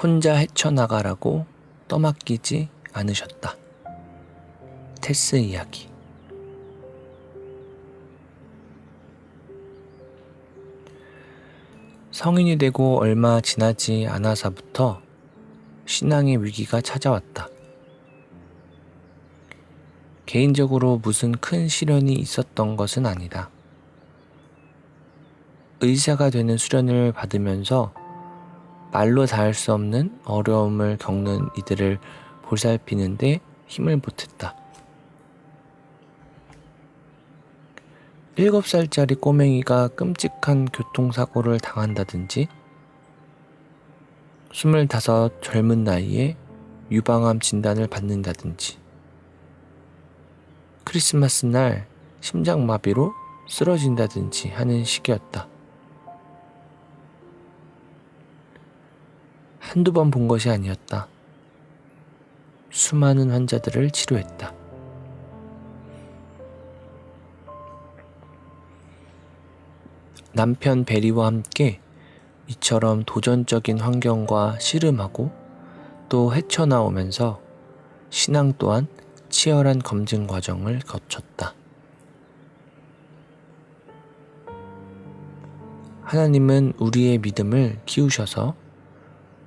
혼자 헤쳐나가라고 떠맡기지 않으셨다. 테스 이야기. 성인이 되고 얼마 지나지 않아서부터 신앙의 위기가 찾아왔다. 개인적으로 무슨 큰 시련이 있었던 것은 아니다. 의사가 되는 수련을 받으면서 말로 닿을 수 없는 어려움을 겪는 이들을 보살피는데 힘을 보탰다. 7살짜리 꼬맹이가 끔찍한 교통사고를 당한다든지 25 젊은 나이에 유방암 진단을 받는다든지 크리스마스 날 심장마비로 쓰러진다든지 하는 시기였다. 한두 번 본 것이 아니었다. 수많은 환자들을 치료했다. 남편 베리와 함께 이처럼 도전적인 환경과 씨름하고 또 헤쳐나오면서 신앙 또한 치열한 검증 과정을 거쳤다. 하나님은 우리의 믿음을 키우셔서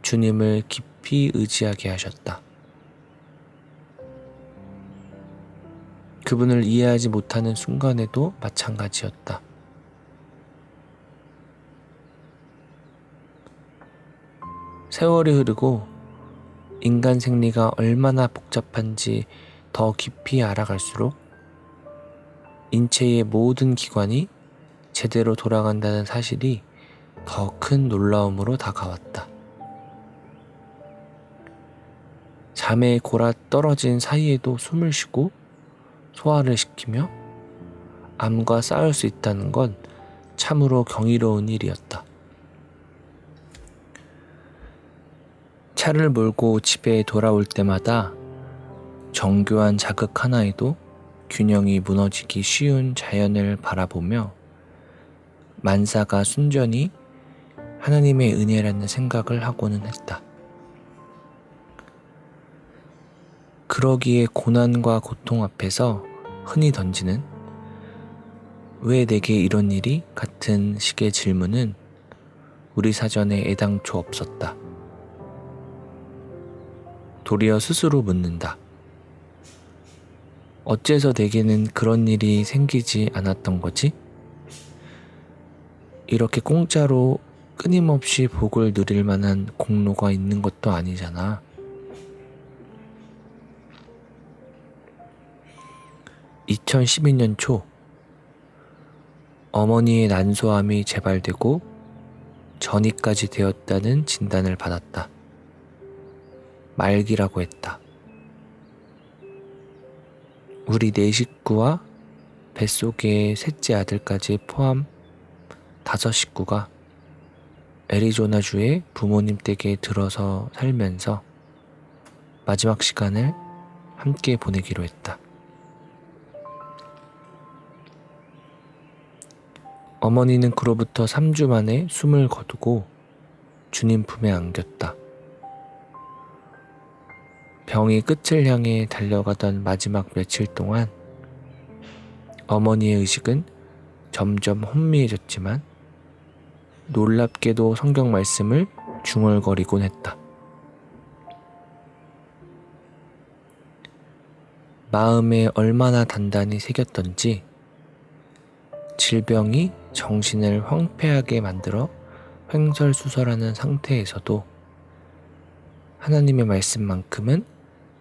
주님을 깊이 의지하게 하셨다. 그분을 이해하지 못하는 순간에도 마찬가지였다. 세월이 흐르고 인간 생리가 얼마나 복잡한지 더 깊이 알아갈수록 인체의 모든 기관이 제대로 돌아간다는 사실이 더 큰 놀라움으로 다가왔다. 잠에 골아 떨어진 사이에도 숨을 쉬고 소화를 시키며 암과 싸울 수 있다는 건 참으로 경이로운 일이었다. 차를 몰고 집에 돌아올 때마다 정교한 자극 하나에도 균형이 무너지기 쉬운 자연을 바라보며 만사가 순전히 하나님의 은혜라는 생각을 하고는 했다. 그러기에 고난과 고통 앞에서 흔히 던지는 왜 내게 이런 일이 같은 식의 질문은 우리 사전에 애당초 없었다. 도리어 스스로 묻는다. 어째서 내게는 그런 일이 생기지 않았던 거지? 이렇게 공짜로 끊임없이 복을 누릴 만한 공로가 있는 것도 아니잖아. 2012년 초 어머니의 난소암이 재발되고 전이까지 되었다는 진단을 받았다. 말기라고 했다. 우리 4식구와 뱃속의 셋째 아들까지 포함 5식구가 애리조나주의 부모님 댁에 들어서 살면서 마지막 시간을 함께 보내기로 했다. 어머니는 그로부터 3주 만에 숨을 거두고 주님 품에 안겼다. 병이 끝을 향해 달려가던 마지막 며칠 동안 어머니의 의식은 점점 혼미해졌지만 놀랍게도 성경 말씀을 중얼거리곤 했다. 마음에 얼마나 단단히 새겼던지 질병이 정신을 황폐하게 만들어 횡설수설하는 상태에서도 하나님의 말씀만큼은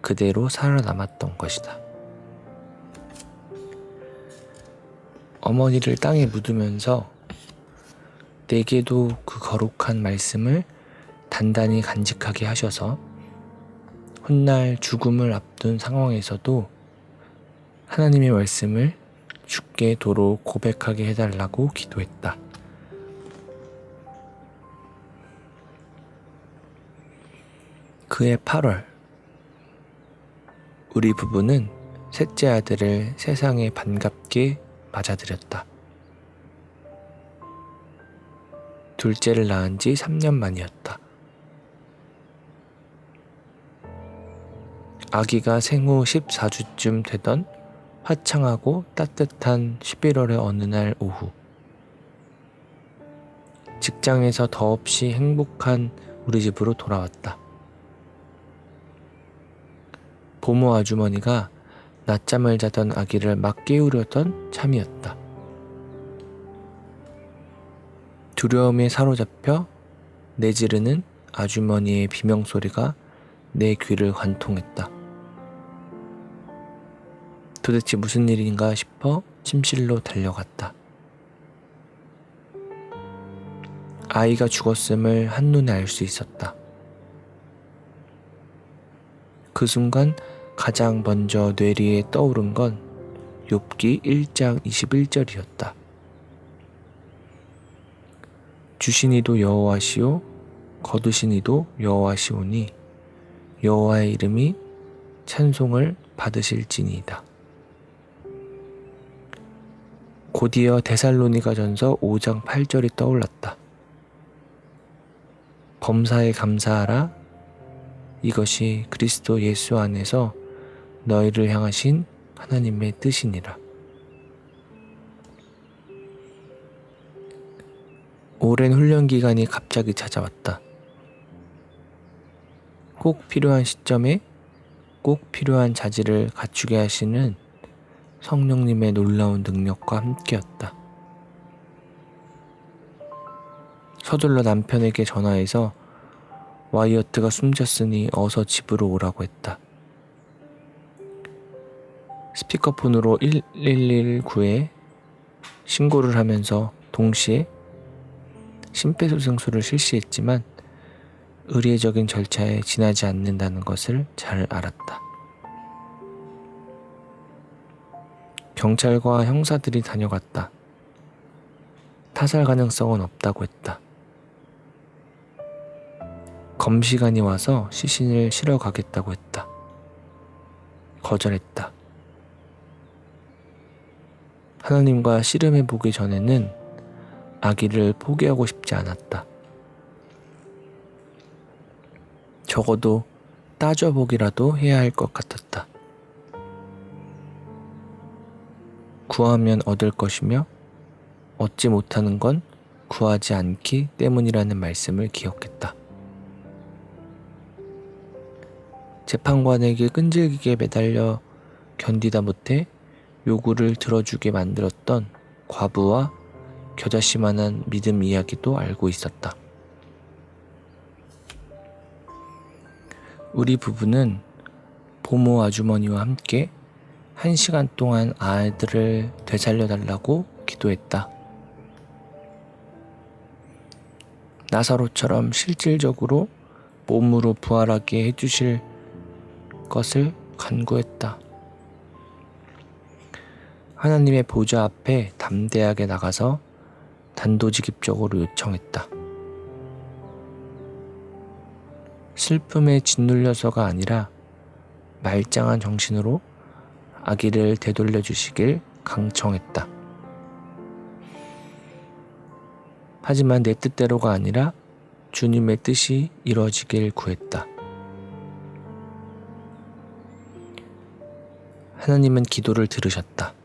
그대로 살아남았던 것이다. 어머니를 땅에 묻으면서 내게도 그 거룩한 말씀을 단단히 간직하게 하셔서 훗날 죽음을 앞둔 상황에서도 하나님의 말씀을 죽게 도로 고백하게 해달라고 기도했다. 그해 8월 우리 부부는 셋째 아들을 세상에 반갑게 맞아들였다. 둘째를 낳은 지 3년 만이었다. 아기가 생후 14주쯤 되던 화창하고 따뜻한 11월의 어느 날 오후, 직장에서 더없이 행복한 우리 집으로 돌아왔다. 보모 아주머니가 낮잠을 자던 아기를 막 깨우려던 참이었다. 두려움에 사로잡혀 내지르는 아주머니의 비명소리가 내 귀를 관통했다. 도대체 무슨 일인가 싶어 침실로 달려갔다. 아이가 죽었음을 한눈에 알 수 있었다. 그 순간 가장 먼저 뇌리에 떠오른 건 욥기 1장 21절이었다. 주신 이도 여호와시요 거두신 이도 여호와시오니 여호와의 이름이 찬송을 받으실지니이다. 곧이어 데살로니가전서 5장 8절이 떠올랐다. 범사에 감사하라. 이것이 그리스도 예수 안에서 너희를 향하신 하나님의 뜻이니라. 오랜 훈련 기간이 갑자기 찾아왔다. 꼭 필요한 시점에 꼭 필요한 자질을 갖추게 하시는 성령님의 놀라운 능력과 함께였다. 서둘러 남편에게 전화해서 와이어트가 숨졌으니 어서 집으로 오라고 했다. 스피커폰으로 1119에 신고를 하면서 동시에 심폐소생술을 실시했지만 의례적인 절차에 지나지 않는다는 것을 잘 알았다. 경찰과 형사들이 다녀갔다. 타살 가능성은 없다고 했다. 검시관이 와서 시신을 실어 가겠다고 했다. 거절했다. 하나님과 씨름해 보기 전에는 아기를 포기하고 싶지 않았다. 적어도 따져보기라도 해야 할 것 같았다. 구하면 얻을 것이며 얻지 못하는 건 구하지 않기 때문이라는 말씀을 기억했다. 재판관에게 끈질기게 매달려 견디다 못해 요구를 들어주게 만들었던 과부와 겨자씨만한 믿음 이야기도 알고 있었다. 우리 부부는 보모 아주머니와 함께 1시간 동안 아이들을 되살려달라고 기도했다. 나사로처럼 실질적으로 몸으로 부활하게 해주실 것을 간구했다. 하나님의 보좌 앞에 담대하게 나가서 단도직입적으로 요청했다. 슬픔에 짓눌려서가 아니라 말짱한 정신으로 아기를 되돌려 주시길 강청했다. 하지만 내 뜻대로가 아니라 주님의 뜻이 이루어지길 구했다. 하나님은 기도를 들으셨다.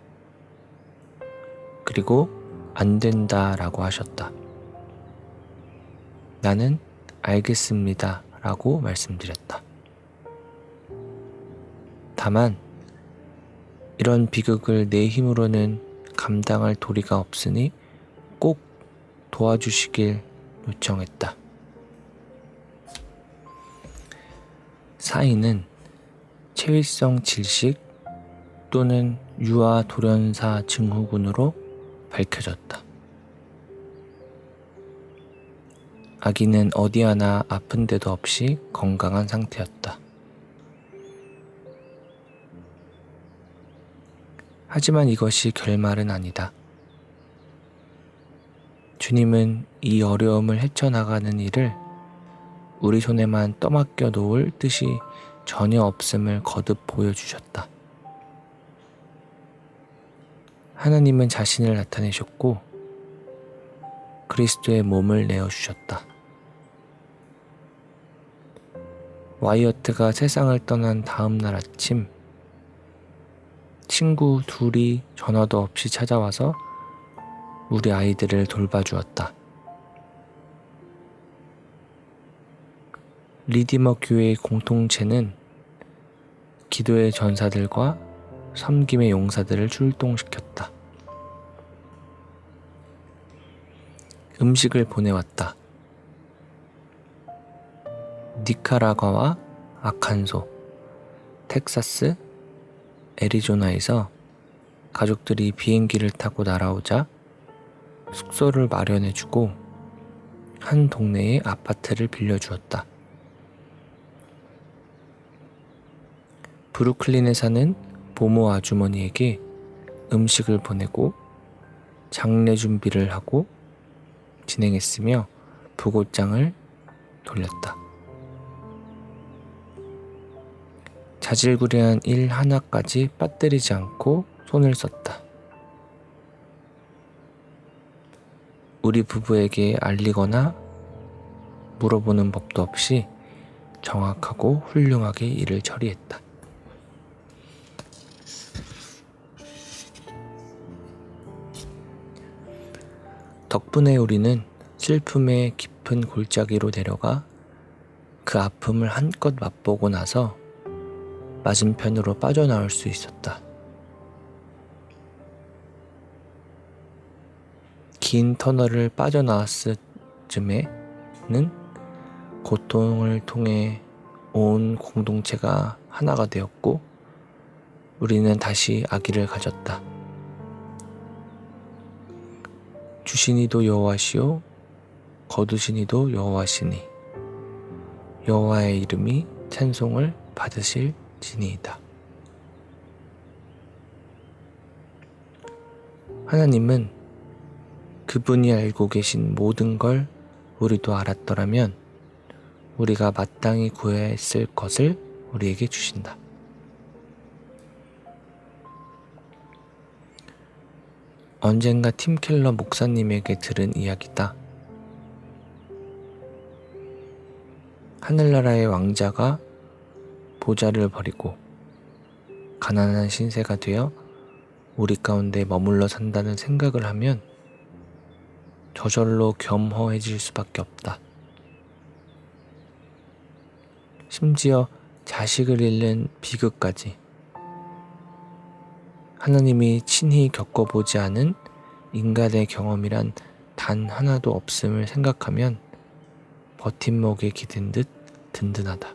그리고 안 된다라고 하셨다. 나는 알겠습니다 라고 말씀드렸다. 다만 이런 비극을 내 힘으로는 감당할 도리가 없으니 꼭 도와주시길 요청했다. 사인은 체위성 질식 또는 유아 돌연사 증후군으로 밝혀졌다. 아기는 어디 하나 아픈 데도 없이 건강한 상태였다. 하지만 이것이 결말은 아니다. 주님은 이 어려움을 헤쳐나가는 일을 우리 손에만 떠맡겨 놓을 뜻이 전혀 없음을 거듭 보여주셨다. 하나님은 자신을 나타내셨고 그리스도의 몸을 내어주셨다. 와이어트가 세상을 떠난 다음 날 아침, 친구 둘이 전화도 없이 찾아와서 우리 아이들을 돌봐주었다. 리디머 교회의 공동체는 기도의 전사들과 섬김의 용사들을 출동시켰다. 음식을 보내왔다. 니카라과와 아칸소, 텍사스, 애리조나에서 가족들이 비행기를 타고 날아오자 숙소를 마련해주고 한 동네의 아파트를 빌려주었다. 브루클린에 사는 보모 아주머니에게 음식을 보내고 장례 준비를 하고 진행했으며 부고장을 돌렸다. 자질구레한 일 하나까지 빠뜨리지 않고 손을 썼다. 우리 부부에게 알리거나 물어보는 법도 없이 정확하고 훌륭하게 일을 처리했다. 덕분에 우리는 슬픔의 깊은 골짜기로 내려가 그 아픔을 한껏 맛보고 나서 맞은편으로 빠져나올 수 있었다. 긴 터널을 빠져나왔을 즈음에는 고통을 통해 온 공동체가 하나가 되었고 우리는 다시 아기를 가졌다. 주시니도 여호와시요 거두시니도 여호와시니 여호와의 이름이 찬송을 받으실지니이다. 하나님은 그분이 알고 계신 모든 걸 우리도 알았더라면 우리가 마땅히 구해야 했을 것을 우리에게 주신다. 언젠가 팀 켈러 목사님에게 들은 이야기다. 하늘나라의 왕자가 보좌를 버리고 가난한 신세가 되어 우리 가운데 머물러 산다는 생각을 하면 저절로 겸허해질 수밖에 없다. 심지어 자식을 잃는 비극까지 하나님이 친히 겪어보지 않은 인간의 경험이란 단 하나도 없음을 생각하면 버팀목에 기댄 듯 든든하다.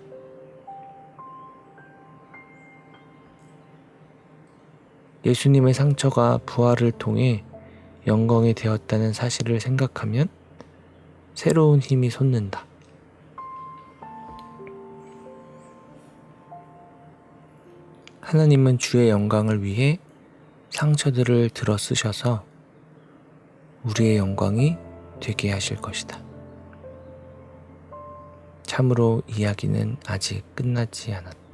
예수님의 상처가 부활을 통해 영광이 되었다는 사실을 생각하면 새로운 힘이 솟는다. 하나님은 주의 영광을 위해 상처들을 들어 쓰셔서 우리의 영광이 되게 하실 것이다. 참으로 이야기는 아직 끝나지 않았다.